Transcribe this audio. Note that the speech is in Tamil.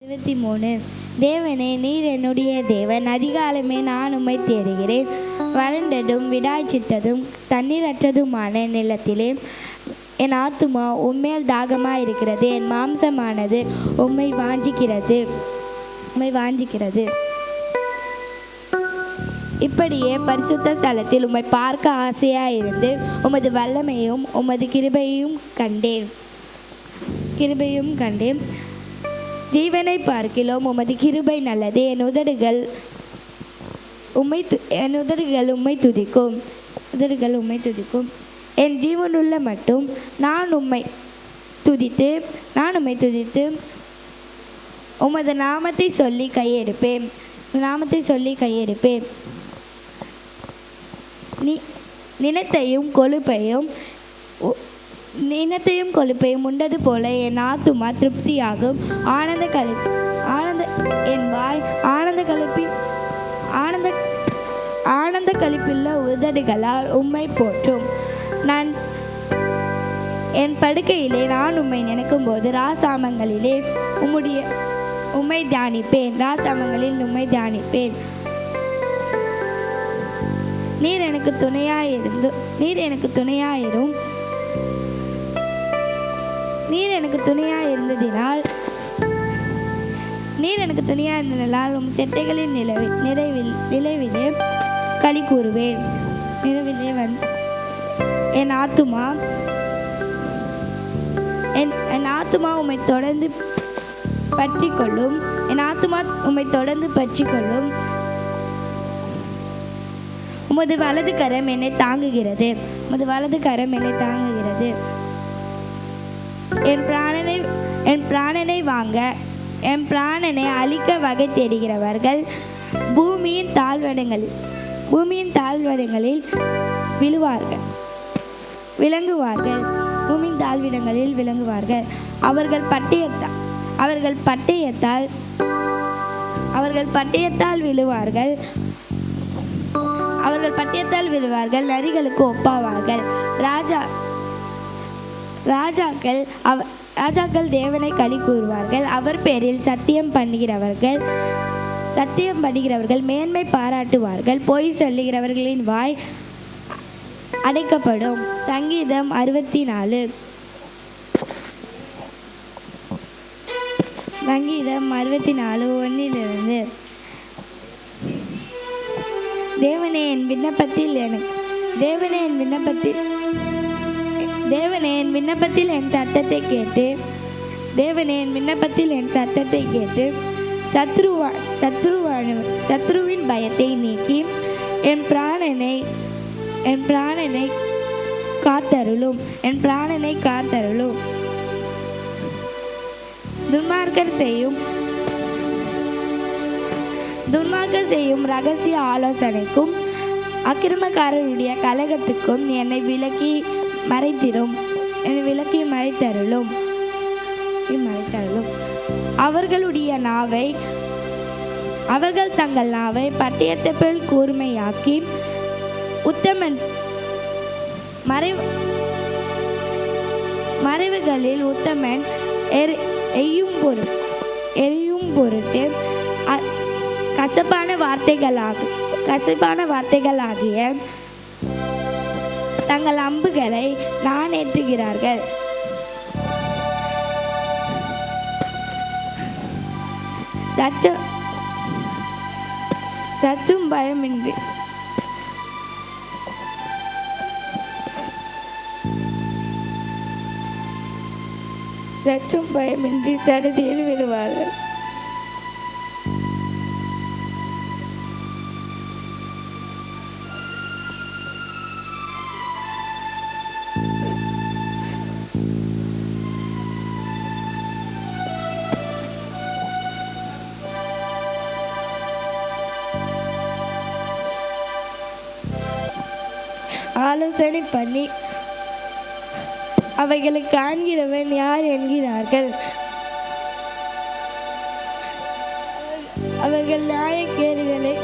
23. தேவனே, நீர் என்னுடைய தேவன். அதிகாலமே நான் உம்மை தேடுகிறேன். வறண்டதும் விடாய்ச்சித்ததும் தண்ணீரற்றதுமான நிலத்திலே என் ஆத்துமா உம்மேல் தாகமாயிருக்கிறது. என் மாம்சமானது உம்மை வாஞ்சிக்கிறது. இப்படியே பரிசுத்த ஸ்தலத்தில் உம்மை பார்க்க ஆசையாயிருந்து உமது வல்லமையும் உமது கிருபையும் கண்டேன். ஜீவனை பார்க்கிலும் உமது கிருபை நல்லது. என் உதடுகள் உம்மை துதிக்கும். என் ஜீவனுள்ள மட்டும் நான் உம்மை துதித்து உமது நாமத்தை சொல்லி கையெடுப்பேன். நினத்தையும் கொழுப்பையும் உண்டது போல என் ஆத்துமா திருப்தியாகும். என் வாய் ஆனந்த களிப்புள்ள உதடுகளால் உம்மை போற்றும். நான் என் படுக்கையிலே நான் உம்மை நினைக்கும் போது ராசாமங்களிலே உம்மை தியானிப்பேன். நீர் எனக்கு துணையாயிருந்ததினால் உம் செட்டைகளின் நிலைவிலே களி கூறுவேன். என் ஆத்துமா உம்மை தொடர்ந்து பற்றிக்கொள்ளும். உமது வலது கரம் என்னை தாங்குகிறது. என் பிராணனை அழிக்க வகை தேடுகிறவர்கள் பூமியின் தாழ்வடங்களில் விளங்குவார்கள். அவர்கள் பட்டயத்தால் விழுவார்கள். நரிகளுக்கு ஒப்பாவார்கள். ராஜாக்கள் தேவனை களி கூறுவார்கள். அவர் பேரில் சத்தியம் பண்ணுகிறவர்கள் மேன்மை பாராட்டுவார்கள். பொய் சொல்லுகிறவர்களின் வாய் அடைக்கப்படும். சங்கீதம் 64. சங்கீதம் 64:1. தேவனே, என் விண்ணப்பத்தில் என் சத்தத்தை கேட்டு சத்ருவின் பயத்தை நீக்கி என் பிராணனை காத்தருளும். துன்மார்க்கர் செய்யும் ரகசிய ஆலோசனைக்கும் அக்கிரமக்காரருடைய கலகத்துக்கும் என்னை விலக்கி மறைத்தருளும். அவர்கள் தங்கள் நாவை பட்டயத்தை போல் கூர்மையாக்கி மறைவுகளில் உத்தமன் எரியும் பொருட்டு கசப்பான வார்த்தைகளாகிய தங்கள் அம்புகளை நான் ஏற்றுகிறார்கள். சற்றும் பயமின்றி சடுதியில் விடுவார்கள். ஆலோசனை பண்ணி அவைகளை காண்கிறவன் யார் என்கிறார்கள். அவர்கள் நியாயக்கேடுகளை